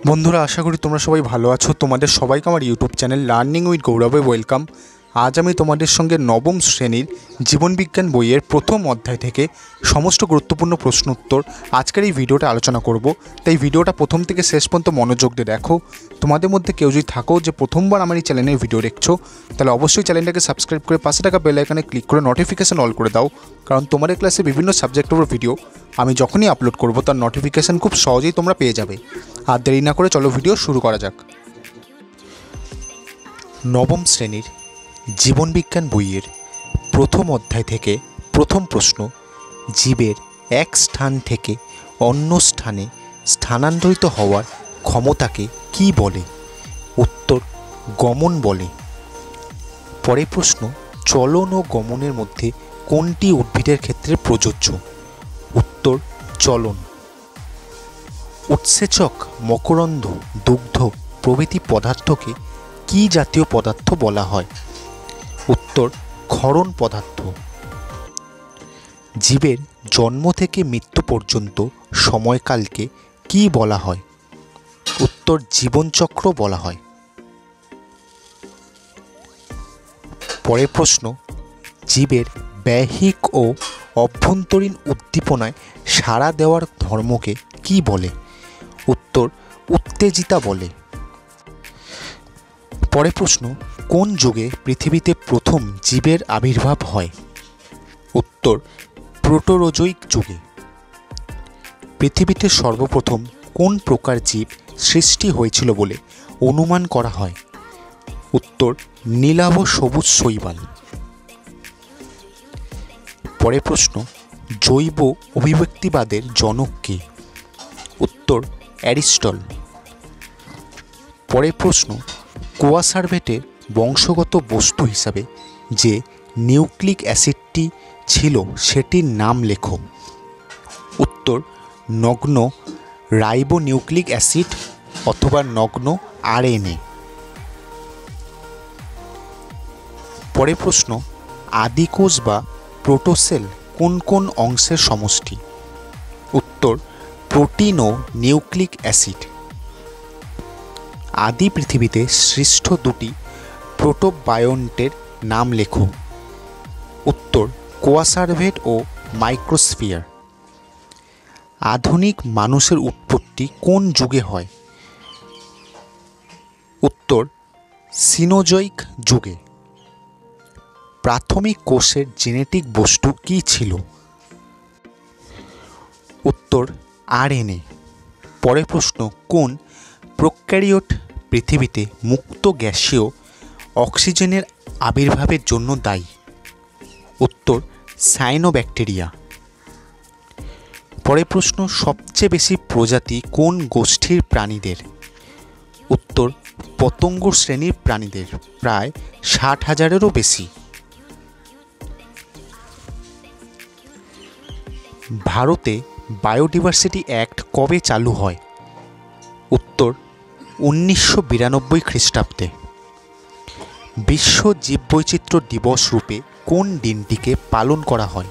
বন্ধুরা, আশা করি তোমরা সবাই ভালো আছো। তোমাদের সবাইকে আমার ইউটিউব চ্যানেল লার্নিং উইথ গৌরবে ওয়েলকাম। আজ আমি তোমাদের সঙ্গে নবম শ্রেণীর জীবনবিজ্ঞান বইয়ের প্রথম অধ্যায় থেকে সমস্ত গুরুত্বপূর্ণ প্রশ্ন উত্তর আজকের এই ভিডিওটা আলোচনা করব। তাই ভিডিওটা প্রথম থেকে শেষ পর্যন্ত মনোযোগ দিয়ে দেখো। তোমাদের মধ্যে কেউ যদি থাকো যে প্রথমবার আমার এই চ্যানেলের ভিডিও দেখছো, তাহলে অবশ্যই চ্যানেলটাকে সাবস্ক্রাইব করে পাশে থাকা বেল আইকনে ক্লিক করে নোটিফিকেশন অল করে দাও, কারণ তোমাদের ক্লাসে বিভিন্ন সাবজেক্টের উপর ভিডিও আমি যখনই আপলোড করব তার নোটিফিকেশান খুব সহজেই তোমরা পেয়ে যাবে। আর দেরি না করে চলো ভিডিও শুরু করা যাক। নবম শ্রেণীর জীবনবিজ্ঞান বইয়ের প্রথম অধ্যায় থেকে প্রথম প্রশ্ন, জীবের এক স্থান থেকে অন্য স্থানে স্থানান্তরিত হওয়ার ক্ষমতাকে কি বলে? উত্তর, গমন বলে। পরের প্রশ্ন, চলন ও গমনের মধ্যে কোনটি উদ্ভিদের ক্ষেত্রে প্রযোজ্য? উত্তর, চলন। উৎসেচক, মকরন্দ, দুগ্ধ প্রভৃতি পদার্থকে কি জাতীয় পদার্থ বলা হয়? উত্তর, ক্ষরণ পদার্থ। জীবের জন্ম থেকে মৃত্যু পর্যন্ত সময়কালকে কি বলা হয়? উত্তর, জীবনচক্র বলা হয়। পরের প্রশ্ন, জীবের বাহ্যিক ও অভ্যন্তরীণ উদ্দীপনায় সাড়া দেওয়ার ধর্মকে কি বলে? উত্তর, উত্তেজিতা বলে। পরের প্রশ্ন, কোন যুগে পৃথিবীতে প্রথম জীবের আবির্ভাব হয়? উত্তর, প্রোটোরোজোয়িক যুগে। পৃথিবীতে সর্বপ্রথম কোন প্রকার জীব সৃষ্টি হয়েছিল বলে অনুমান করা হয়? উত্তর, নীলাভ সবুজ শৈবাল। পরের প্রশ্ন, জৈব অভিব্যক্তিবাদের জনক কে? উত্তর, অ্যারিস্টল। পরের প্রশ্ন, কোয়াসারভেটের বংশগত বস্তু হিসাবে যে নিউক্লিক অ্যাসিডটি ছিল সেটির নাম লেখো। উত্তর, নগ্ন রাইবোনিউক্লিক অ্যাসিড অথবা নগ্ন আরএনএ। পরের প্রশ্ন, আদিকোষ বা প্রোটোসেল কোন কোন অংশের সমষ্টি? উত্তর, প্রোটিন ও নিউক্লিক অ্যাসিড। আদি পৃথিবীতে সৃষ্ট দুটি প্রোটোবায়ন্টের নাম লেখো। উত্তর, কোয়াসারভেট ও মাইক্রোস্ফিয়ার। আধুনিক মানুষের উৎপত্তি কোন যুগে হয়? উত্তর, সিনোজোয়িক যুগে। প্রাথমিক কোষের জেনেটিক বস্তু কী ছিল? উত্তর, আরএনএ। পরের প্রশ্ন, কোন প্রোক্যারিওট পৃথিবীতে মুক্ত গ্যাসীয় অক্সিজেনের আবির্ভাবের জন্য দায়ী? উত্তর, সায়ানোব্যাকটেরিয়া। পরের প্রশ্ন, সবচেয়ে বেশি প্রজাতি কোন গোষ্ঠীর প্রাণীদের? উত্তর, পতঙ্গ শ্রেণীর প্রাণীদের, প্রায় 60,000-এরও বেশি। ভারতে বায়োডিভার্সিটি অ্যাক্ট কবে চালু হয়? উত্তর, 1992 খ্রিস্টাব্দে। বিশ্ব জীববৈচিত্র্য দিবস রূপে কোন দিনটিকে পালন করা হয়?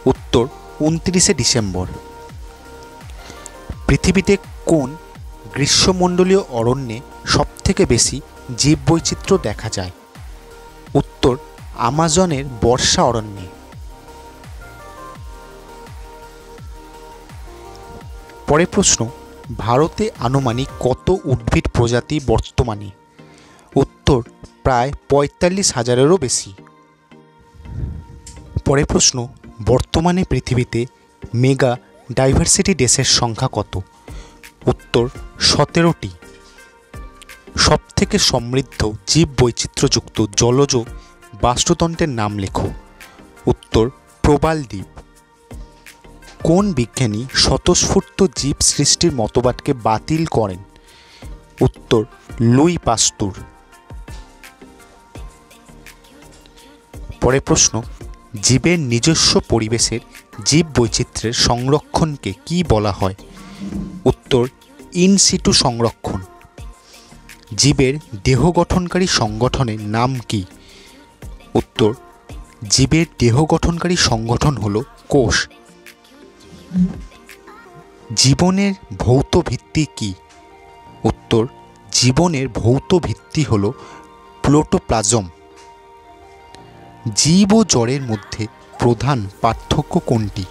উত্তর, 29শে ডিসেম্বর। পৃথিবীতে কোন গ্রীষ্মমণ্ডলীয় অরণ্যে সবথেকে বেশি জীববৈচিত্র্য দেখা যায়? উত্তর, আমাজনের বর্ষা অরণ্যে। পরের প্রশ্ন, ভারতে আনুমানিক কত উদ্ভিদ প্রজাতি বর্তমানে? উত্তর, প্রায় 45,000-এরও বেশি। পরের প্রশ্ন, বর্তমানে পৃথিবীতে মেগা ডাইভার্সিটি দেশের সংখ্যা কত? উত্তর, 17টি। সবথেকে সমৃদ্ধ জীববৈচিত্র্যযুক্ত জলজ বাস্তুতন্ত্রের নাম লেখো। উত্তর, প্রবাল দ্বীপ। কোন বিজ্ঞানী স্বতঃস্ফূর্ত জীব সৃষ্টির মতবাদকে বাতিল করেন? উত্তর, লুই পাস্তুর। পরের প্রশ্ন, জীবের নিজস্ব পরিবেশের জীববৈচিত্র্যের সংরক্ষণকে কি বলা হয়? উত্তর, ইন সিটু সংরক্ষণ। জীবের দেহ গঠনকারী সংগঠনের নাম কি? উত্তর, জীবের দেহ গঠনকারী সংগঠন হল কোষ। জীবনের ভৌত ভিত্তি কি? উত্তর, জীবনের ভৌত ভিত্তি হল প্রোটোপ্লাজম। জীব ও জড়ের মধ্যে প্রধান পার্থক্য কোনটি?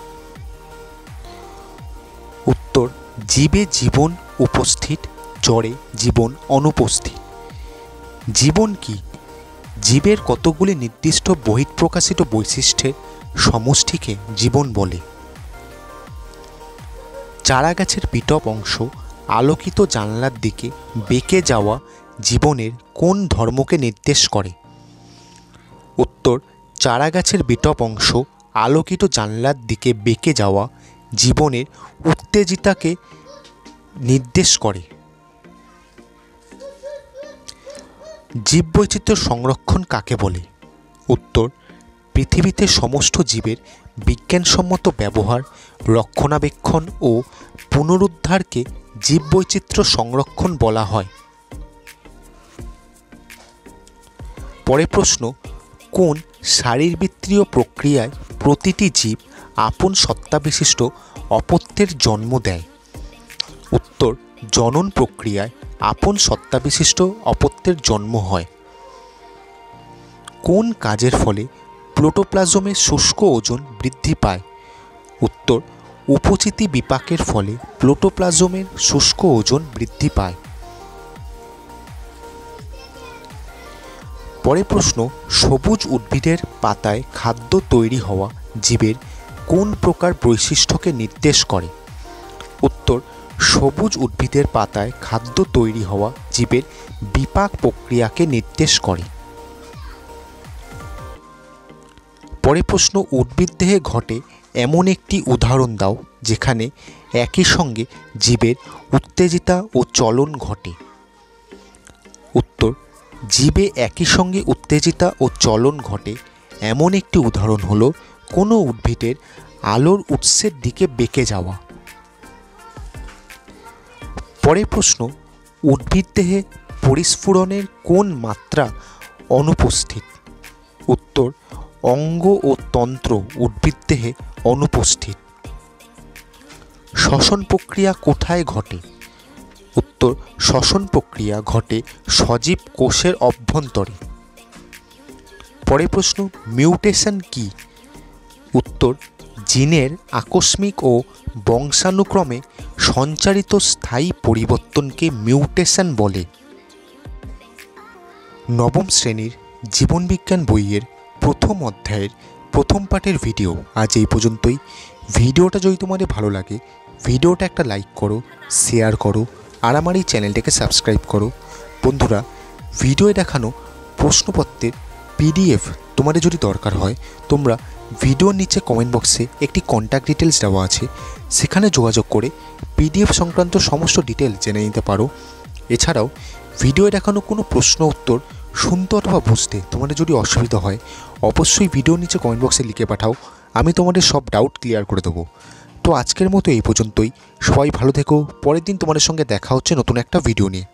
উত্তর, জীবে জীবন উপস্থিত, জড়ে জীবন অনুপস্থিত। জীবন কি? জীবের কতগুলি নির্দিষ্ট বহিঃপ্রকাশিত বৈশিষ্ট্যের সমষ্টিকে জীবন বলে। চারাগাছের বিটপ অংশ আলোকিত জানলার দিকে বেঁকে যাওয়া জীবনের কোন ধর্মকে নির্দেশ করে? উত্তর, চারাগাছের বিটপ অংশ আলোকিত জানলার দিকে বেঁকে যাওয়া জীবনের উত্তেজিতাকে নির্দেশ করে। জীববৈচিত্র্য সংরক্ষণ কাকে বলে? উত্তর, পৃথিবীতে সমস্ত জীবের বিজ্ঞানসম্মত ব্যবহার, রক্ষণাবেক্ষণ ও পুনরুদ্ধারকে জীববৈচিত্র্য সংরক্ষণ বলা হয়। পরের প্রশ্ন, কোন শারীরবৃত্তীয় প্রক্রিয়ায় প্রতিটি জীব আপন সত্তাবিশিষ্ট অপত্যের জন্ম দেয়? উত্তর, জনন প্রক্রিয়ায় আপন সত্তাবিশিষ্ট অপত্যের জন্ম হয়। কোন কাজের ফলে প্রোটোপ্লাজমের শুষ্ক ওজন বৃদ্ধি পায়? উত্তর, উপচিতি বিপাকের ফলে প্রোটোপ্লাজমের শুষ্ক ওজন বৃদ্ধি পায়। পরের প্রশ্ন, সবুজ উদ্ভিদের পাতায় খাদ্য তৈরি হওয়া জীবের কোন প্রকার বৈশিষ্ট্যকে নির্দেশ করে? উত্তর, সবুজ উদ্ভিদের পাতায় খাদ্য তৈরি হওয়া জীবের বিপাক প্রক্রিয়াকে নির্দেশ করে। পরের প্রশ্ন, উদ্ভিদ দেহে ঘটে এমন একটি উদাহরণ দাও যেখানে একই সঙ্গে জীবের উত্তেজিতা ও চলন ঘটে। উত্তর, জীবে একই সঙ্গে উত্তেজিতা ও চলন ঘটে এমন একটি উদাহরণ হলো কোনো উদ্ভিদের আলোর উৎসের দিকে বেঁকে যাওয়া। পরের প্রশ্ন, উদ্ভিদ দেহে পরিস্ফুরণের কোন মাত্রা অনুপস্থিত? উত্তর, অঙ্গ ও তন্ত্র উদ্ভিদ দেহে অনুপস্থিত। শ্বসন প্রক্রিয়া কোথায় ঘটে? উত্তর, শ্বসন প্রক্রিয়া ঘটে সজীব কোষের অভ্যন্তরে। পরের প্রশ্ন, মিউটেশন কি? উত্তর, জিনের আকস্মিক ও বংশানুক্রমে সঞ্চারিত স্থায়ী পরিবর্তনকে মিউটেশন বলে। নবম শ্রেণীর জীবনবিজ্ঞান বইয়ের প্রথম অধ্যায়ের প্রথম পাঠের ভিডিও আজ এই পর্যন্তই। ভিডিওটা যদি তোমাদের ভালো লাগে ভিডিওটা একটা লাইক করো, শেয়ার করো আর আমার এই চ্যানেলটাকে সাবস্ক্রাইব করো। বন্ধুরা, ভিডিওয়ে দেখানো প্রশ্নপত্রের পিডিএফ তোমাদের যদি দরকার হয় তোমরা ভিডিওর নিচে কমেন্ট বক্সে একটি কন্ট্যাক্ট ডিটেলস দেওয়া আছে, সেখানে যোগাযোগ করে পিডিএফ সংক্রান্ত সমস্ত ডিটেলস জেনে নিতে পারো। এছাড়াও ভিডিওয়ে দেখানো কোনো প্রশ্ন উত্তর শুনতে অথবা বুঝতে তোমাদের যদি অসুবিধা হয় অবশ্যই ভিডিওর নিচে কমেন্ট বক্সে লিখে পাঠাও, আমি তোমাদের সব ডাউট ক্লিয়ার করে দেবো। তো আজকের মতো এই পর্যন্তই। সবাই ভালো থেকো। পরের দিন তোমাদের সঙ্গে দেখা হচ্ছে নতুন একটা ভিডিও নিয়ে।